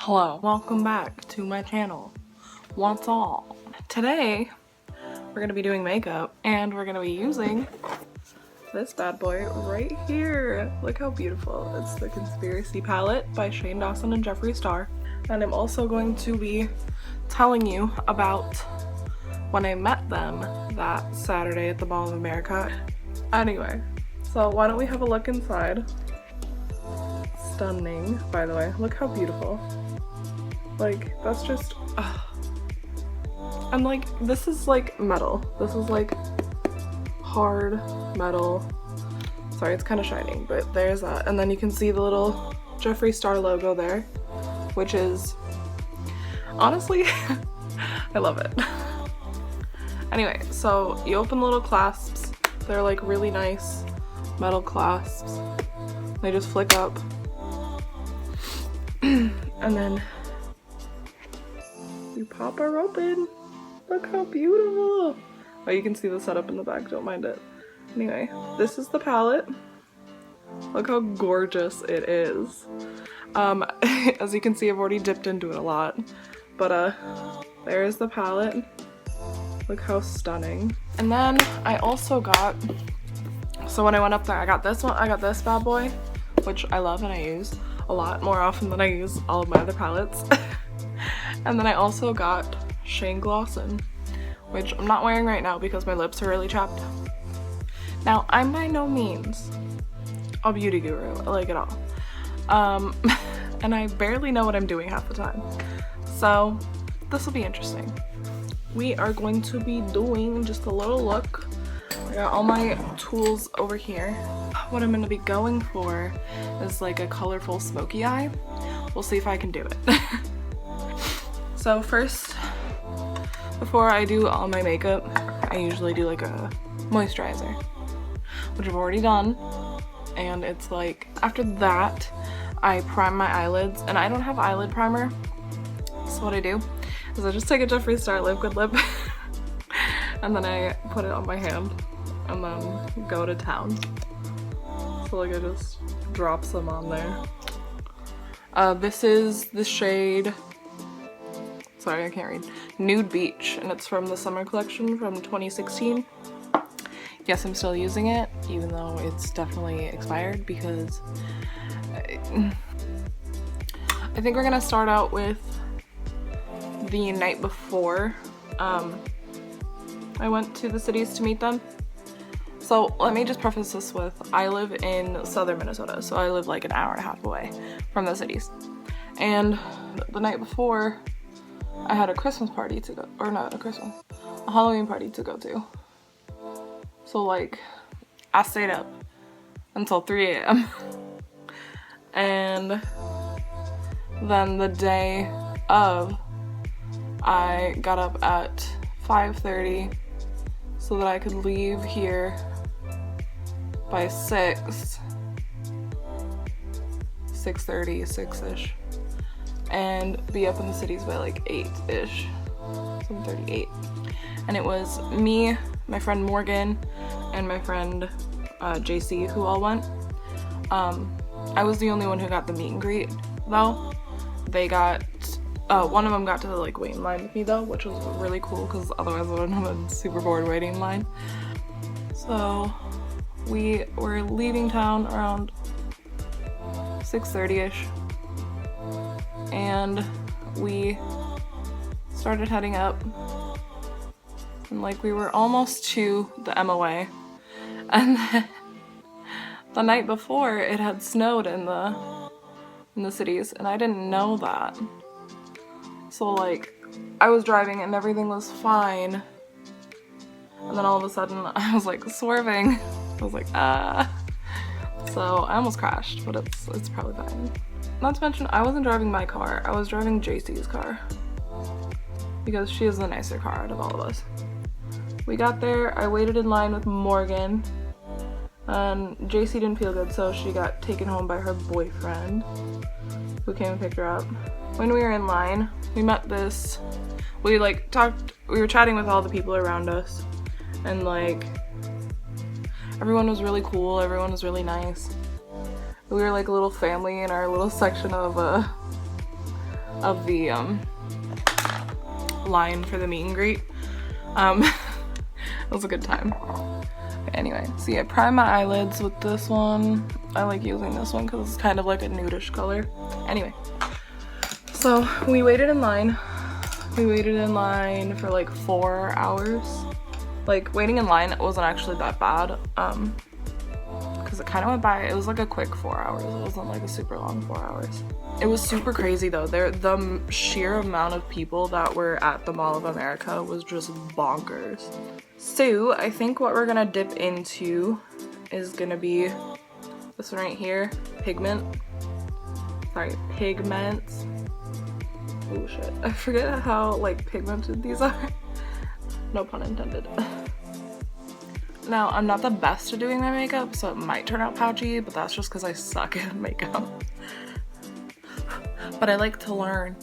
Hello, welcome back to my channel. What's all? Today we're gonna be doing makeup and we're gonna be using this bad boy right here. Look how beautiful. It's the Conspiracy palette by Dawson and Jeffree Star. And I'm also going to be telling you about when I met them that Saturday at the Mall of America. Anyway, so why don't we have a look inside? Stunning, by the way. Look how beautiful. Like, that's just, and like, this is like metal. This is like hard metal. Sorry, it's kind of shining, but there's that. And then you can see the little Jeffree Star logo there, which is, honestly, I love it. Anyway, so you open the little clasps. They're like really nice metal clasps. They just flick up. And then you pop her open. Look how beautiful. Oh, you can see the setup in the back, don't mind it. Anyway, this is the palette. Look how gorgeous it is. As you can see, I've already dipped into it a lot. But there is the palette. Look how stunning. And then I also got, so when I went up there, I got this one. I got this bad boy, which I love and I use a lot more often than I use all of my other palettes. And then I also got Shane Glossin, which I'm not wearing right now because my lips are really chapped. Now, I'm by no means a beauty guru, like at all. And I barely know what I'm doing half the time. So this will be interesting. We are going to be doing just a little look. I got all my tools over here. What I'm going to be going for is like a colorful smoky eye. We'll see if I can do it. So first, before I do all my makeup, I usually do like a moisturizer, which I've already done. And it's like, after that, I prime my eyelids. And I don't have eyelid primer. So what I do is I just take a Jeffree Star liquid lip and then I put it on my hand and then go to town. So like I just drop some on there. This is the shade, sorry I can't read, Nude Beach, and it's from the summer collection from 2016. Yes, I'm still using it, even though it's definitely expired because I think we're gonna start out with the night before I went to the cities to meet them. So let me just preface this with, I live in southern Minnesota, so I live like an hour and a half away from the cities. And the night before, I had a Christmas party to go, or not a Christmas, a Halloween party to go to. So like, I stayed up until 3 a.m. And then the day of, I got up at 5:30 so that I could leave here by 6:30, 6-ish, and be up in the cities by like 8-ish, 7:38. And it was me, my friend Morgan, and my friend JC who all went. I was the only one who got the meet and greet though. They got, one of them got to like wait in line with me though, which was really cool because otherwise I would have been super bored waiting in line. So we were leaving town around 6:30-ish and we started heading up, and like we were almost to the MOA, and then the night before it had snowed in the cities, and I didn't know that. So like, I was driving and everything was fine, and then all of a sudden I was like swerving. I was like, So I almost crashed, but it's probably fine. Not to mention, I wasn't driving my car, I was driving JC's car, because she is the nicer car out of all of us. We got there, I waited in line with Morgan, and JC didn't feel good, so she got taken home by her boyfriend, who came and picked her up. When we were in line, we met this, we were chatting with all the people around us, and like, everyone was really cool, everyone was really nice. We were like a little family in our little section of of the line for the meet and greet. It was a good time. Anyway, so yeah, prime my eyelids with this one. I like using this one because it's kind of like a nudish color. Anyway, so we waited in line. We waited in line for like 4 hours. Like, waiting in line wasn't actually that bad, because it kind of went by. It was like a quick 4 hours. It wasn't like a super long 4 hours. It was super crazy though. The sheer amount of people that were at the Mall of America was just bonkers. So I think what we're gonna dip into is gonna be this one right here, pigments. Oh shit, I forget how like pigmented these are. No pun intended. Now, I'm not the best at doing my makeup, so it might turn out pouchy, but that's just because I suck at makeup. But I like to learn.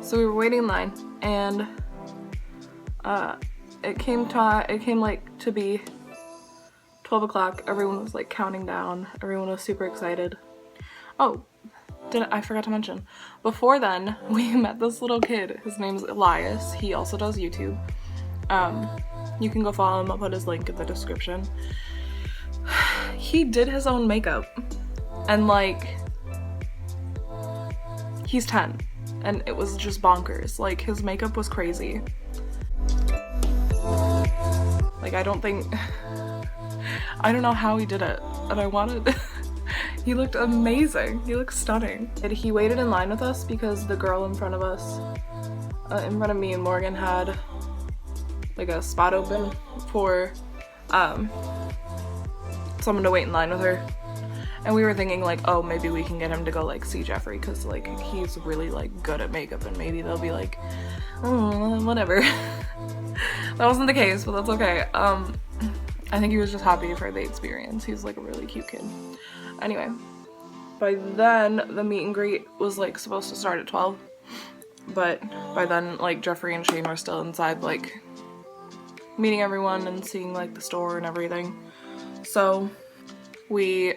So we were waiting in line, and it came like to be 12 o'clock. Everyone was like counting down. Everyone was super excited. Oh, I forgot to mention. Before then, we met this little kid. His name's Elias. He also does YouTube. You can go follow him. I'll put his link in the description. He did his own makeup, and like, he's 10, and it was just bonkers. Like, his makeup was crazy. Like, I don't know how he did it, and I wanted he looked amazing. He looked stunning. And he waited in line with us because the girl in front of us, in front of me and Morgan, had like a spot open for someone to wait in line with her. And we were thinking like, oh, maybe we can get him to go like see Jeffree, because like he's really like good at makeup, and maybe they'll be like, oh, whatever. That wasn't the case, but that's okay. I think he was just happy for the experience. He's like a really cute kid. Anyway, by then the meet and greet was like supposed to start at 12, but by then like Jeffree and Shane were still inside, like meeting everyone and seeing like the store and everything. So we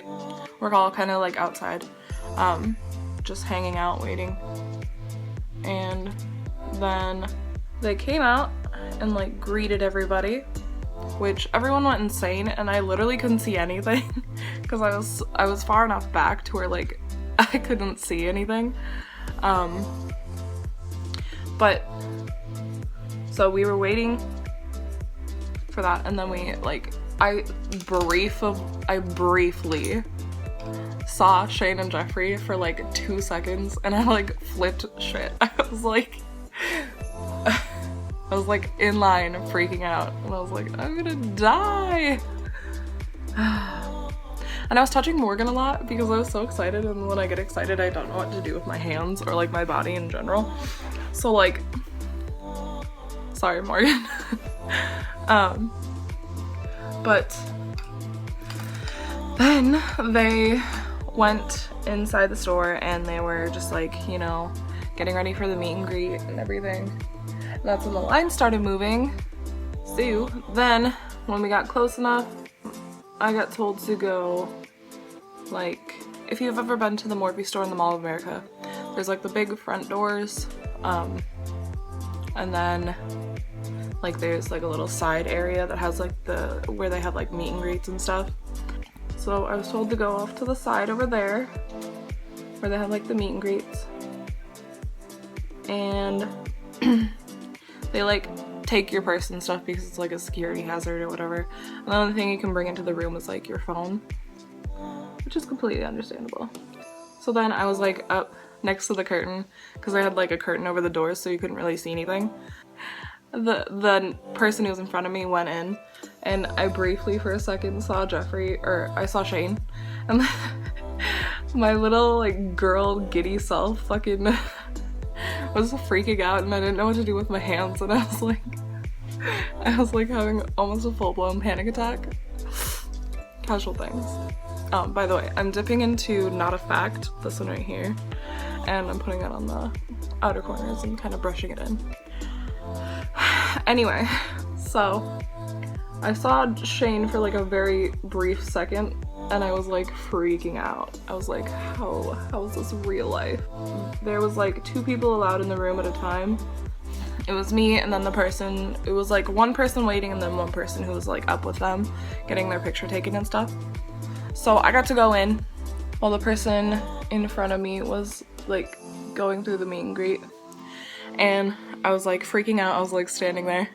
were all kind of like outside, just hanging out, waiting. And then they came out and like greeted everybody, which everyone went insane, and I literally couldn't see anything because I was far enough back to where like I couldn't see anything. But so we were waiting for that, and then we like I briefly saw Shane and Jeffree for like 2 seconds, and I like flipped shit. I was like in line freaking out, and I was like, I'm gonna die. And I was touching Morgan a lot because I was so excited, and when I get excited I don't know what to do with my hands or like my body in general. So like, sorry Morgan. But then they went inside the store and they were just like, you know, getting ready for the meet and greet and everything. And that's when the line started moving. So then when we got close enough, I got told to go, like, if you've ever been to the Morphe store in the Mall of America, there's like the big front doors, and then like there's like a little side area that has like where they have like meet and greets and stuff. So I was told to go off to the side over there where they have like the meet and greets, and they like take your purse and stuff because it's like a security hazard or whatever. And the only thing you can bring into the room is like your phone, which is completely understandable. So then I was like up next to the curtain because I had like a curtain over the doors so you couldn't really see anything. The person who was in front of me went in, and I briefly for a second saw Jeffree, or I saw Shane, and my little like girl giddy self fucking was freaking out, and I didn't know what to do with my hands, and I was like having almost a full-blown panic attack. Casual things. By the way, I'm dipping into Not a Fact, this one right here, and I'm putting it on the outer corners and kind of brushing it in. Anyway, so I saw Shane for like a very brief second, and I was like freaking out. I was like, how is this real life? There was like 2 people allowed in the room at a time. It was me and then the person, it was like 1 person waiting and then 1 person who was like up with them getting their picture taken and stuff. So I got to go in while the person in front of me was like going through the meet and greet, and I was like freaking out. I was like standing there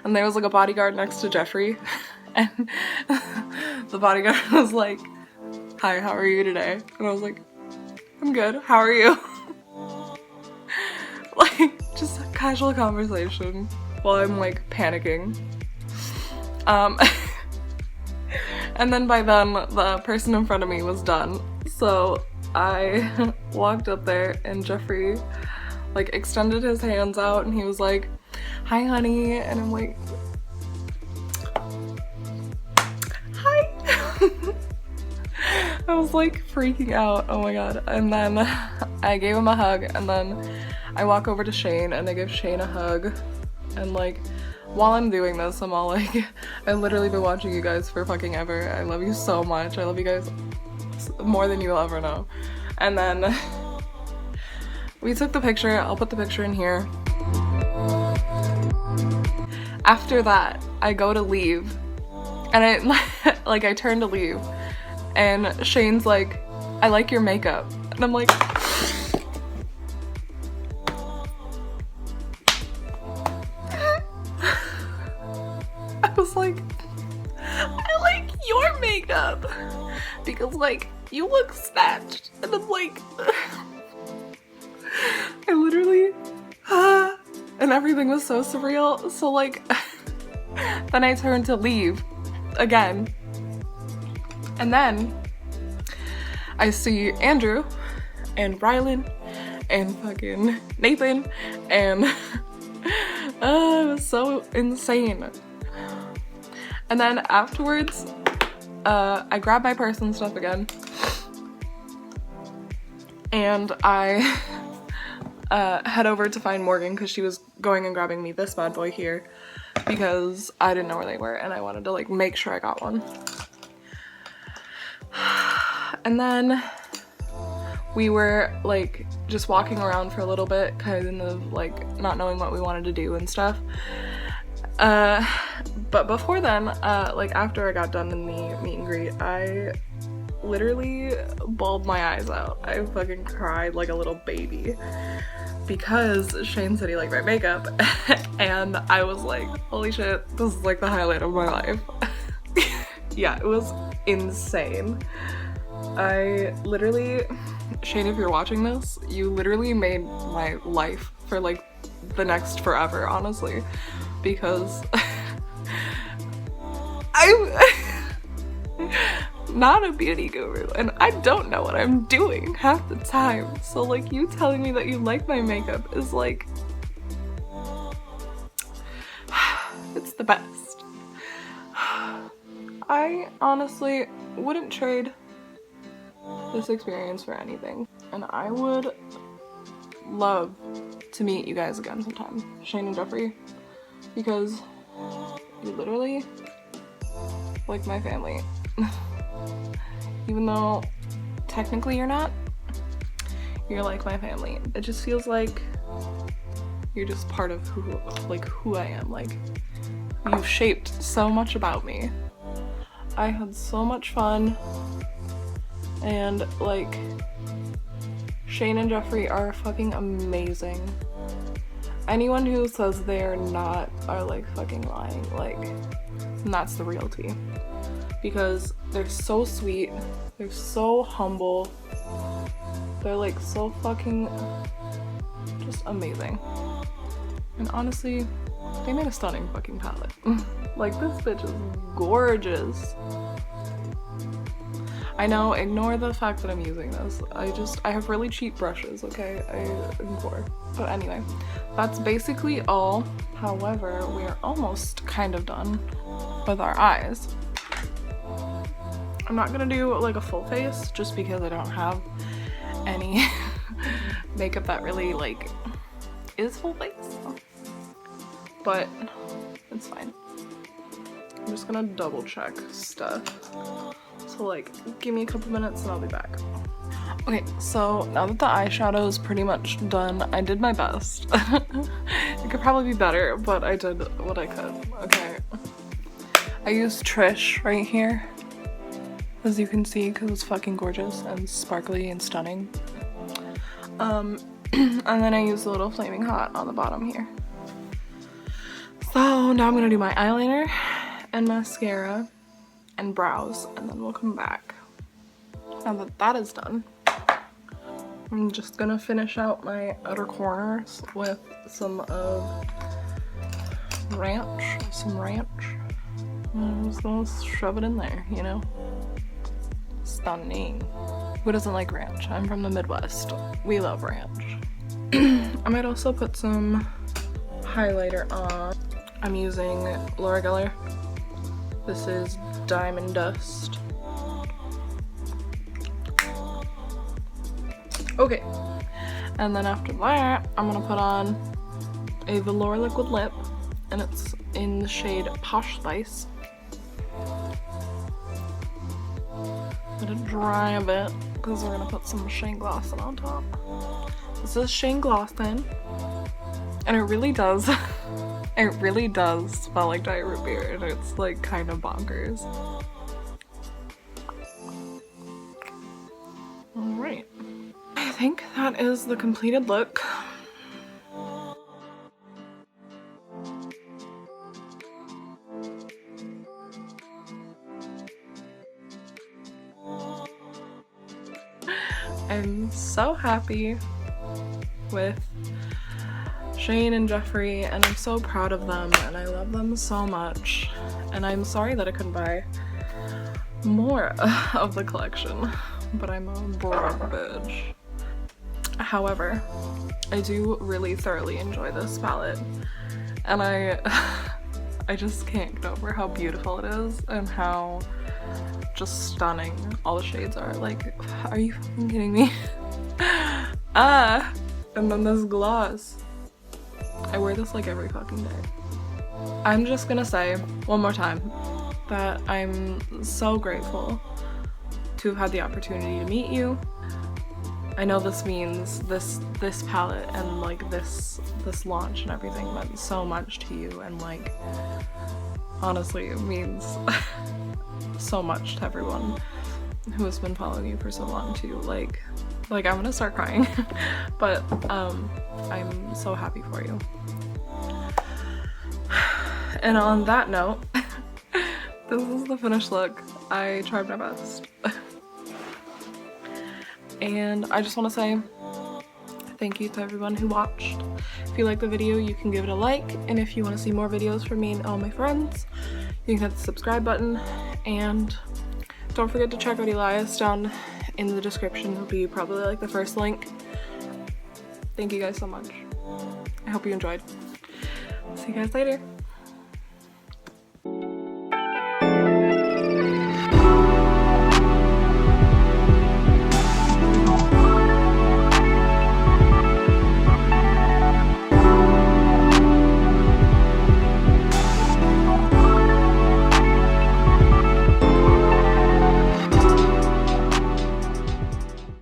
and there was like a bodyguard next to Jeffree and the bodyguard was like, "Hi, how are you today?" And I was like, "I'm good, how are you?" Like, just a casual conversation while I'm like panicking. And then by then, the person in front of me was done. So I walked up there and Jeffree like extended his hands out and he was like, "Hi, honey." And I'm like, "Hi." I was like freaking out, oh my god. And then I gave him a hug and then I walk over to Shane and I give Shane a hug. And like, while I'm doing this, I'm all like, I've literally been watching you guys for fucking ever. I love you so much. I love you guys more than you'll ever know. And then we took the picture. I'll put the picture in here. After that, I go to leave and I turn to leave and Shane's like, "I like your makeup." And I'm like, I was like, "I like your makeup because like you look snatched." And I'm like, I literally, and everything was so surreal. So like, then I turned to leave again. And then I see Andrew and Rylan and fucking Nathan and it was so insane. And then afterwards, I grabbed my purse and stuff again. And I head over to find Morgan because she was going and grabbing me this bad boy here because I didn't know where they were and I wanted to like make sure I got one. And then we were like just walking around for a little bit, kind of like not knowing what we wanted to do and stuff. But before then, like after I got done in the meet and greet, I literally bawled my eyes out. I fucking cried like a little baby because Shane said he liked my makeup and I was like, holy shit, this is like the highlight of my life. Yeah, it was insane. I literally, Shane, if you're watching this, you literally made my life for like the next forever, honestly, because I'm not a beauty guru and I don't know what I'm doing half the time. So like you telling me that you like my makeup is like, it's the best. I honestly wouldn't trade this experience for anything, and I would love to meet you guys again sometime, Shane and Jeffree, because you literally like my family. Even though technically you're not, you're like my family. It just feels like you're just part of who I am. Like, you've shaped so much about me. I had so much fun, and like Shane and Jeffree are fucking amazing. Anyone who says they're not are like fucking lying, like, and that's the real tea, because they're so sweet, they're so humble, they're like so fucking just amazing. And honestly, they made a stunning fucking palette. Like, this bitch is gorgeous. I know, ignore the fact that I'm using this. I have really cheap brushes, okay? I ignore. But anyway, that's basically all. However, we are almost kind of done with our eyes. I'm not gonna do like a full face just because I don't have any makeup that really like is full face. But it's fine. I'm just gonna double check stuff. So like, give me a couple minutes and I'll be back. Okay, so now that the eyeshadow is pretty much done, I did my best. It could probably be better, but I did what I could. Okay. I used Trish right here, as you can see, because it's fucking gorgeous and sparkly and stunning. And then I used a little Flaming Hot on the bottom here. So now I'm gonna do my eyeliner and mascara and brows, and then we'll come back. Now that that is done, I'm just gonna finish out my outer corners with some of ranch. I'm just gonna shove it in there, you know? Stunning. Who doesn't like ranch? I'm from the Midwest. We love ranch. I might also put some highlighter on. I'm using Laura Geller. This is Diamond Dust. Okay, and then after that, I'm gonna put on a velour liquid lip, and it's in the shade Posh Spice. Let it dry a bit, because we're gonna put some Shane Glosson on top. This is Shane Glosson, and it really does, it really does smell like Diet Root Beer, and it's like kind of bonkers. Alright. I think that is the completed look. I'm so happy with Shane and Jeffree, and I'm so proud of them, and I love them so much, and I'm sorry that I couldn't buy more of the collection, but I'm a broke bitch. However, I do really thoroughly enjoy this palette, and I just can't get over how beautiful it is and how just stunning all the shades are. Like, are you fucking kidding me? And then this gloss. I wear this like every fucking day. I'm just gonna say one more time that I'm so grateful to have had the opportunity to meet you. I know this means this palette and like this launch and everything meant so much to you, and like honestly it means so much to everyone who has been following you for so long too. Like I'm gonna start crying. But I'm so happy for you. And on that note, this is the finished look. I tried my best. And I just want to say thank you to everyone who watched. If you like the video, you can give it a like, and if you want to see more videos from me and all my friends, you can hit the subscribe button, and don't forget to check out Elias down in the description. It'll be probably like the first link. Thank you guys so much. I hope you enjoyed. See you guys later.